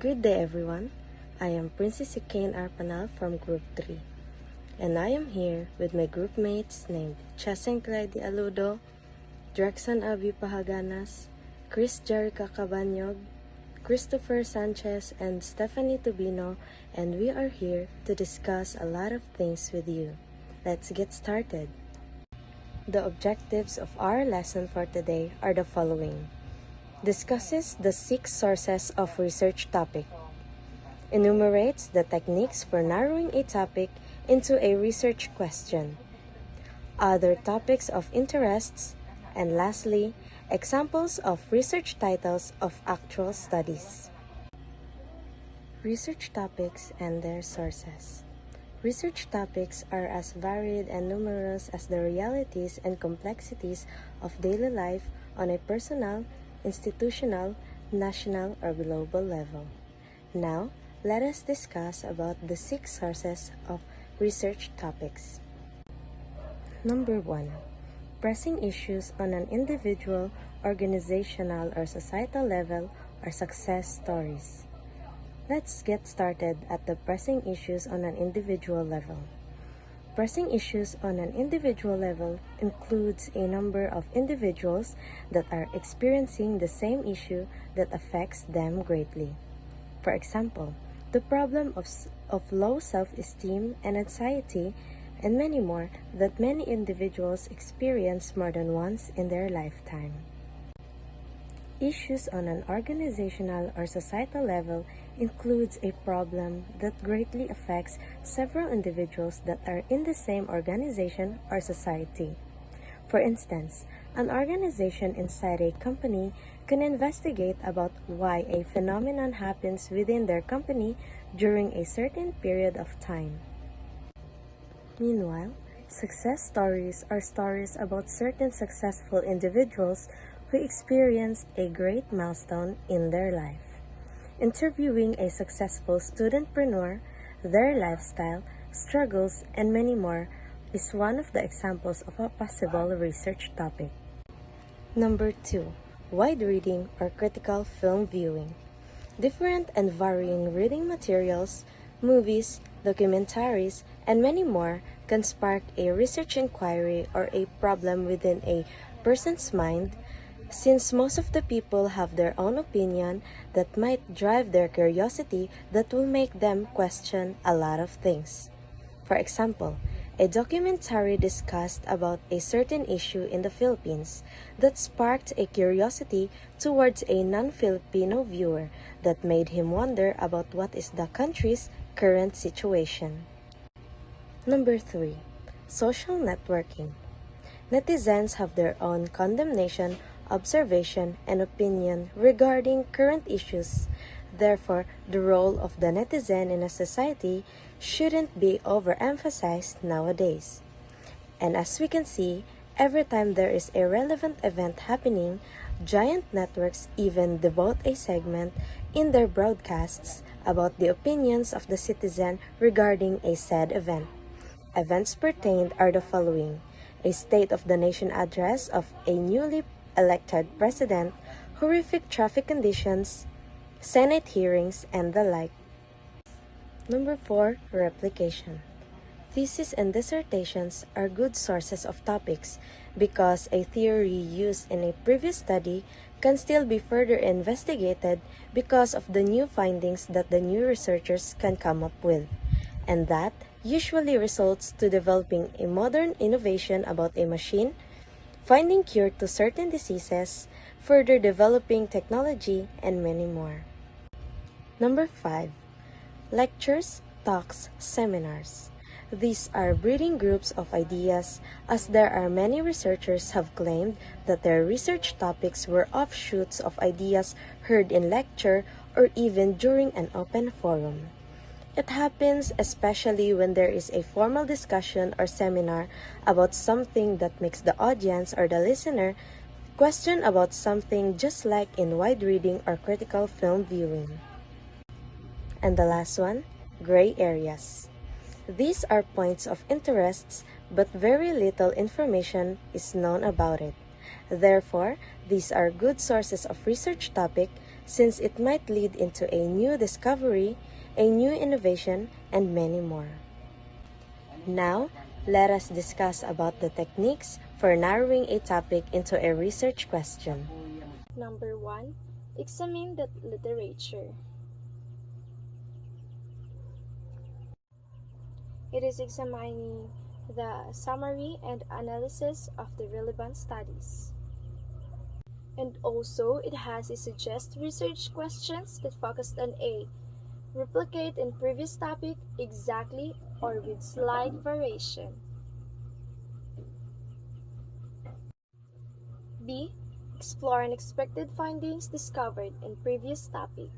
Good day everyone, I am Princess Yukain Arpanal from Group 3, and I am here with my group mates named Chaseng Clyde Aludo, Drexon Abi Pahaganas, Chris Jerica Cabanyog, Christopher Sanchez, and Stephanie Tubino, and we are here to discuss a lot of things with you. Let's get started. The objectives of our lesson for today are the following. Discusses the 6 sources of research topic. Enumerates the techniques for narrowing a topic into a research question. Other topics of interests. And lastly, examples of research titles of actual studies. Research topics and their sources. Research topics are as varied and numerous as the realities and complexities of daily life on a personal, institutional, national, or global level. Now, let us discuss about the 6 sources of research topics. Number 1. Pressing issues on an individual, organizational, or societal level are success stories. Let's get started at the pressing issues on an individual level. Pressing issues on an individual level includes a number of individuals that are experiencing the same issue that affects them greatly. For example, the problem of low self-esteem and anxiety, and many more that many individuals experience more than once in their lifetime. Issues on an organizational or societal level includes a problem that greatly affects several individuals that are in the same organization or society. For instance, an organization inside a company can investigate about why a phenomenon happens within their company during a certain period of time. Meanwhile, success stories are stories about certain successful individuals who experienced a great milestone in their life. Interviewing a successful studentpreneur, their lifestyle, struggles, and many more is one of the examples of a possible research topic. Number 2. Wide reading or critical film viewing. Different and varying reading materials, movies, documentaries, and many more can spark a research inquiry or a problem within a person's mind, since most of the people have their own opinion that might drive their curiosity that will make them question a lot of things. For example, a documentary discussed about a certain issue in the Philippines that sparked a curiosity towards a non-Filipino viewer that made him wonder about what is the country's current situation. Number 3. Social networking. Netizens have their own condemnation, observation, and opinion regarding current issues. Therefore, the role of the netizen in a society shouldn't be overemphasized nowadays. And as we can see, every time there is a relevant event happening, giant networks even devote a segment in their broadcasts about the opinions of the citizen regarding a said event. Events pertained are the following: a State of the Nation address of a newly elected president, horrific traffic conditions, Senate hearings, and the like. Number 4. Replication. Theses and dissertations are good sources of topics because a theory used in a previous study can still be further investigated because of the new findings that the new researchers can come up with, and that usually results to developing a modern innovation about a machine, finding cure to certain diseases, further developing technology, and many more. Number 5. Lectures, talks, seminars. These are breeding groups of ideas, as there are many researchers have claimed that their research topics were offshoots of ideas heard in lecture or even during an open forum. It happens especially when there is a formal discussion or seminar about something that makes the audience or the listener question about something, just like in wide reading or critical film viewing. And the last one, gray areas. These are points of interest, but very little information is known about it. Therefore, these are good sources of research topic since it might lead into a new discovery, a new innovation, and many more. Now, let us discuss about the techniques for narrowing a topic into a research question. Number 1. Examine the literature. It is examining the summary and analysis of the relevant studies. And also, it has a suggest research questions that focus on A. Replicate in previous topic exactly or with slight variation. B. Explore unexpected findings discovered in previous topic.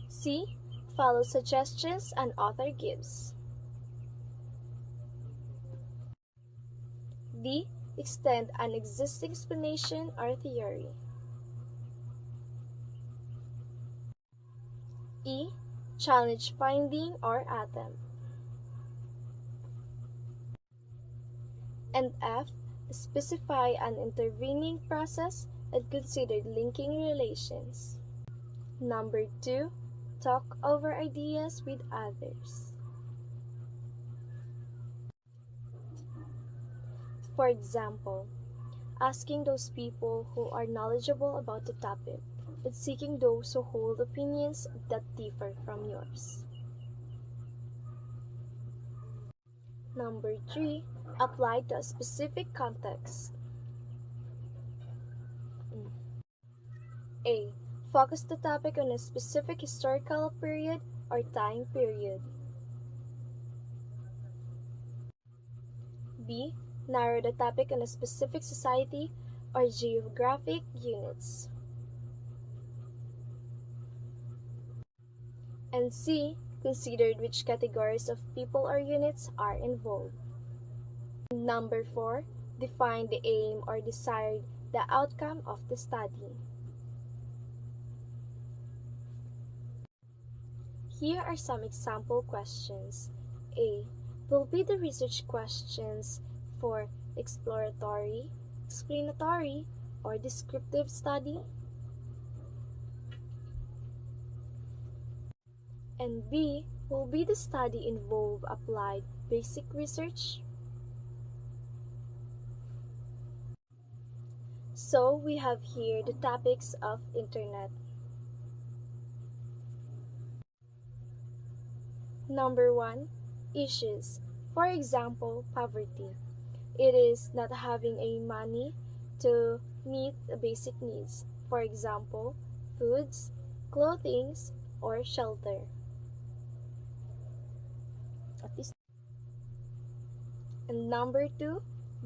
C. Follow suggestions an author gives. D. Extend an existing explanation or theory. E. Challenge finding or atom. And F. Specify an intervening process and consider linking relations. Number 2. Talk over ideas with others. For example, asking those people who are knowledgeable about the topic and seeking those who hold opinions that differ from yours. Number 3. Apply to a specific context. A. Focus the topic on a specific historical period or time period. B. Narrow the topic on a specific society or geographic units. And C. Consider which categories of people or units are involved. Number 4. Define the aim or desired the outcome of the study. Here are some example questions. A. Will be the research questions for exploratory, explanatory, or descriptive study? And B. Will be the study involve applied basic research? So we have here the topics of internet. Number 1. Issues. For example, poverty. It is not having a money to meet the basic needs. For example, foods, clothing, or shelter. And number 2,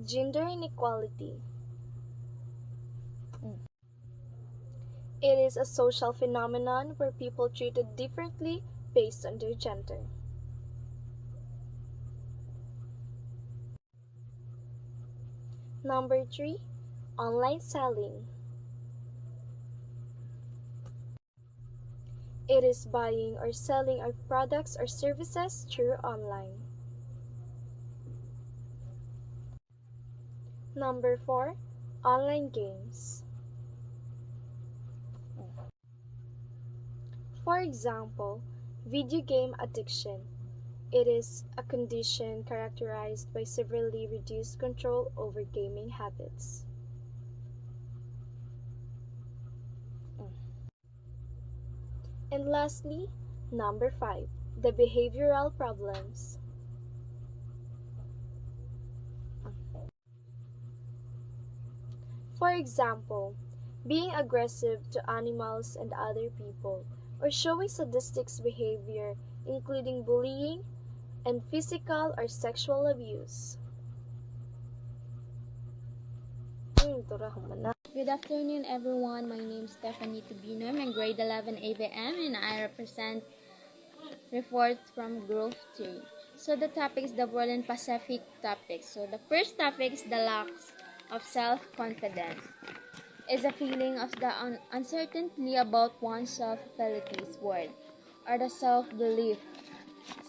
gender inequality. It is a social phenomenon where people treated differently based on their gender. Number 3, online selling. It is buying or selling our products or services through online. Number 4, online games. For example, video game addiction. It is a condition characterized by severely reduced control over gaming habits. And lastly, number 5, the behavioral problems. For example, being aggressive to animals and other people, or showing sadistic behavior, including bullying and physical or sexual abuse. Good afternoon, everyone. My name is Stephanie Tubino. I'm in grade 11 ABM and I represent reports from Growth 3. So the topic is the World and Pacific topics. So the first topic is the lack of self-confidence. Is a feeling of the uncertainty about oneself abilities, worth, or the self-belief.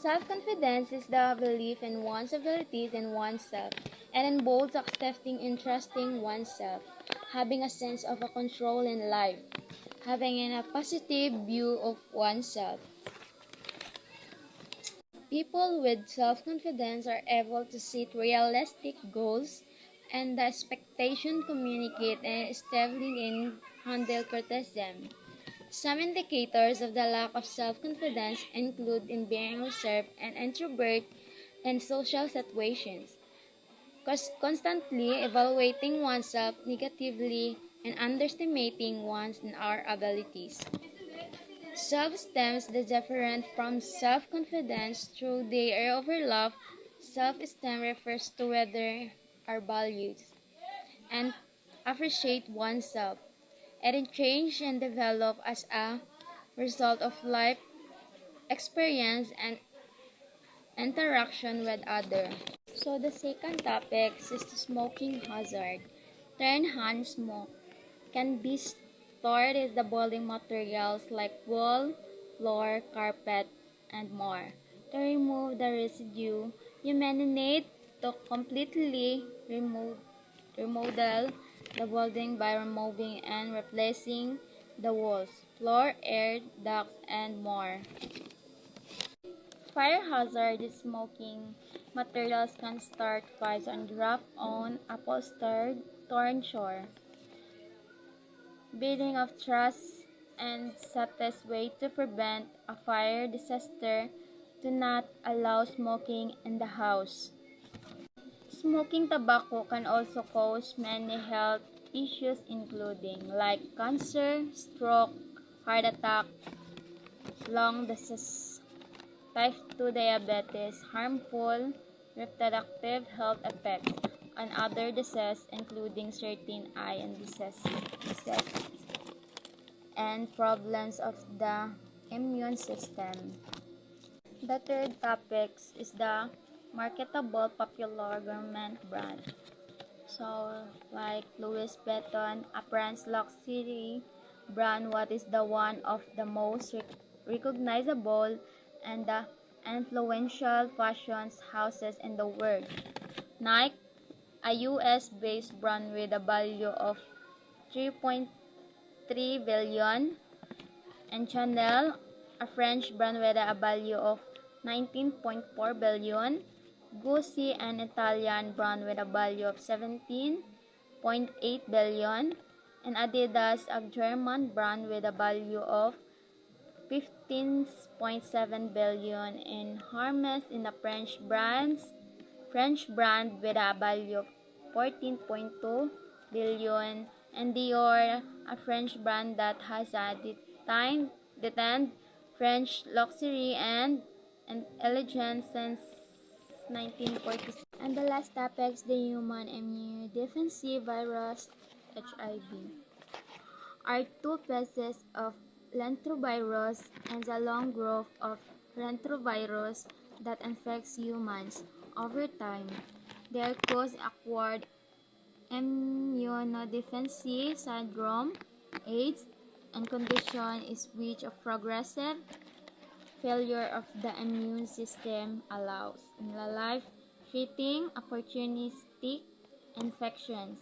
Self-confidence is the belief in one's abilities and oneself, and involves accepting and trusting oneself. having a sense of a control in life, having a positive view of oneself. People with self-confidence are able to set realistic goals and the expectation communicate and establish and handle criticism. Some indicators of the lack of self-confidence include in being reserved and introvert in social situations, constantly evaluating oneself negatively and underestimating one's and our abilities. Self-esteem is different from self-confidence through their overlap. Self-esteem refers to whether our values and appreciate oneself. It change and develop as a result of life experience and interaction with others. So the second topic is the smoking hazard. Third-hand smoke can be stored as the building materials like wall, floor, carpet, and more. To remove the residue, you may need to completely remodel the building by removing and replacing the walls, floor, air ducts, and more. Fire hazard is smoking materials can start fires and drop on upholstered torn shore. Building of trust and safest way to prevent a fire disaster to not allow smoking in the house. Smoking tobacco can also cause many health issues including like cancer, stroke, heart attack, lung disease, type 2 diabetes, harmful reproductive health effects, and other diseases including certain eye and diseases and problems of the immune system. The third topic is the marketable popular garment brand. So, like Louis Vuitton, a French luxury brand, what is the one of the most recognizable and the influential fashion houses in the world. Nike, a US-based brand with a value of 3.3 billion, and Chanel, a French brand with a value of 19.4 billion, Gucci, an Italian brand with a value of 17.8 billion, and Adidas, a German brand with a value of 15.7 billion, and Hermes in a French brand with a value of 14.2 billion, and Dior, a French brand that has a detained French luxury and elegance since 1946. And the last topic is the human immunodeficiency virus, HIV. Are two pieces of lentrovirus and the long growth of retrovirus that infects humans over time. They cause acquired immunodeficiency syndrome, AIDS, and condition is which of progressive failure of the immune system allows in life-threatening opportunistic infections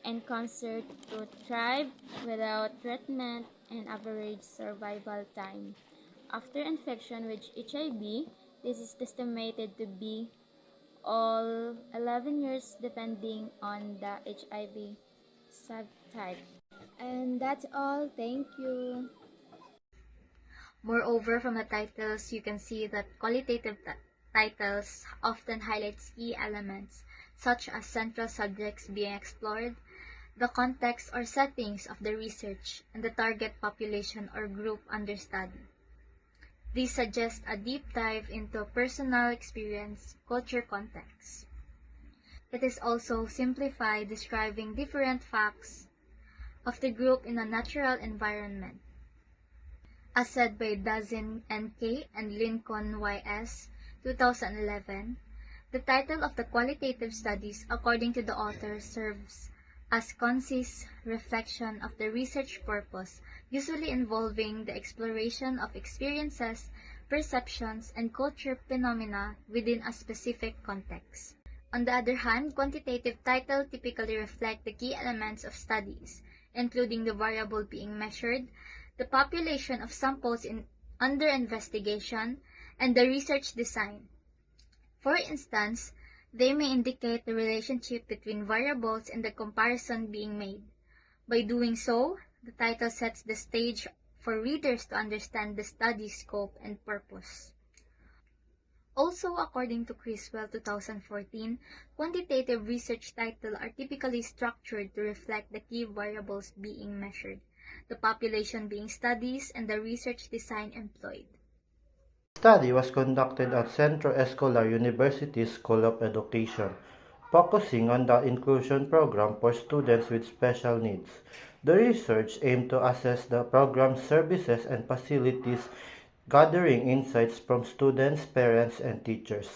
and cancer to thrive without treatment and average survival time. After infection with HIV, this is estimated to be all 11 years depending on the HIV subtype. And that's all. Thank you. Moreover, from the titles, you can see that qualitative titles often highlights key elements, such as central subjects being explored, the context or settings of the research, and the target population or group under study. These suggest a deep dive into personal experience, culture context. It is also simplified describing different facts of the group in a natural environment. As said by Dazin N.K. and Lincoln Y.S. 2011, the title of the qualitative studies, according to the author, serves as concise reflection of the research purpose, usually involving the exploration of experiences, perceptions, and culture phenomena within a specific context. On the other hand, quantitative titles typically reflect the key elements of studies, including the variable being measured, the population of samples under investigation, and the research design. For instance, they may indicate the relationship between variables and the comparison being made. By doing so, the title sets the stage for readers to understand the study's scope and purpose. Also, according to Criswell 2014, quantitative research titles are typically structured to reflect the key variables being measured, the population being studied, and the research design employed. The study was conducted at Centro Escolar University School of Education, focusing on the inclusion program for students with special needs. The research aimed to assess the program's services and facilities, gathering insights from students, parents, and teachers.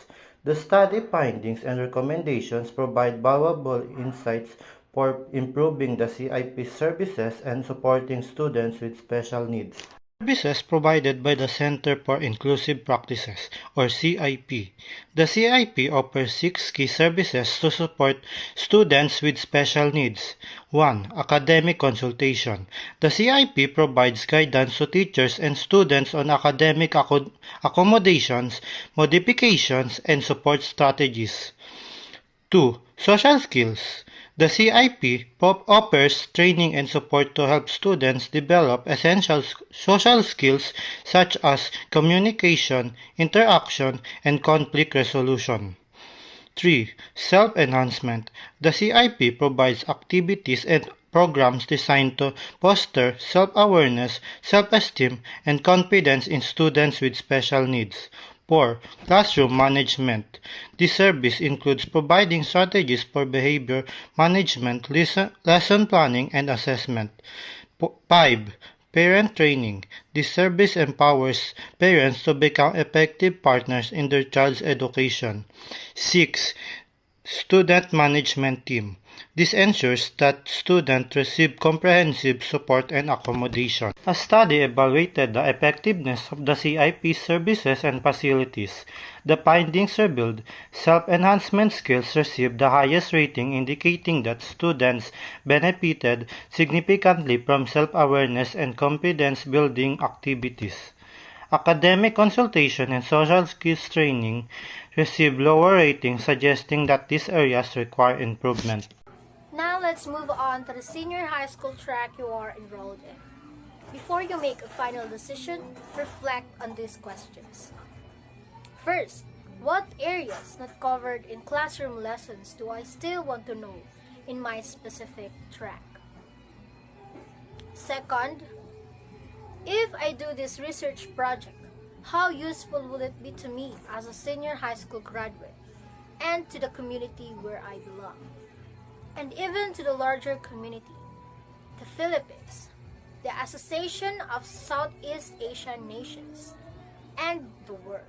The study findings and recommendations provide valuable insights for improving the CIP services and supporting students with special needs. Services provided by the Center for Inclusive Practices, or CIP. The CIP offers 6 key services to support students with special needs. 1. Academic consultation. The CIP provides guidance to teachers and students on academic accommodations, modifications, and support strategies. 2. Social skills. The CIP offers training and support to help students develop essential social skills such as communication, interaction, and conflict resolution. 3. Self-enhancement. The CIP provides activities and programs designed to foster self-awareness, self-esteem, and confidence in students with special needs. 4. Classroom management. This service includes providing strategies for behavior management, lesson planning, and assessment. 5. Parent training. This service empowers parents to become effective partners in their child's education. 6. Student management team. This ensures that students receive comprehensive support and accommodation. A study evaluated the effectiveness of the CIP services and facilities. The findings revealed self-enhancement skills received the highest rating, indicating that students benefited significantly from self-awareness and confidence-building activities. Academic consultation and social skills training received lower ratings, suggesting that these areas require improvement. Now let's move on to the senior high school track you are enrolled in. Before you make a final decision, reflect on these questions. First, what areas not covered in classroom lessons do I still want to know in my specific track? Second, if I do this research project, how useful will it be to me as a senior high school graduate and to the community where I belong? And even to the larger community, the Philippines, the Association of Southeast Asian Nations, and the world.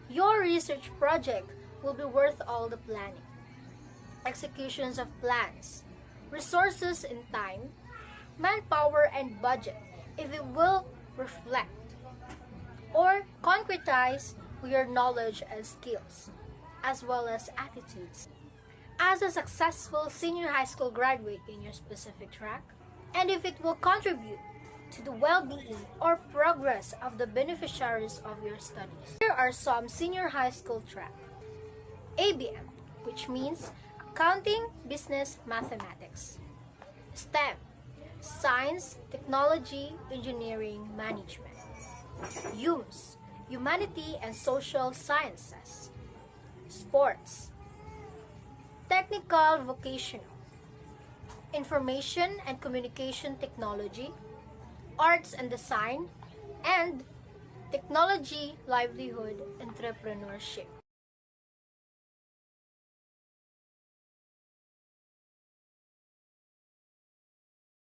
Your research project will be worth all the planning, executions of plans, resources and time, manpower and budget if it will reflect or concretize your knowledge and skills, as well as attitudes. As a successful senior high school graduate in your specific track, and if it will contribute to the well-being or progress of the beneficiaries of your studies. Here are some senior high school track. ABM, which means Accounting, Business, Mathematics. STEM, Science, Technology, Engineering, Management. HUMS, Humanity and Social Sciences. Sports, Technical, Vocational. Information and Communication Technology, Arts and Design, and Technology, Livelihood, Entrepreneurship.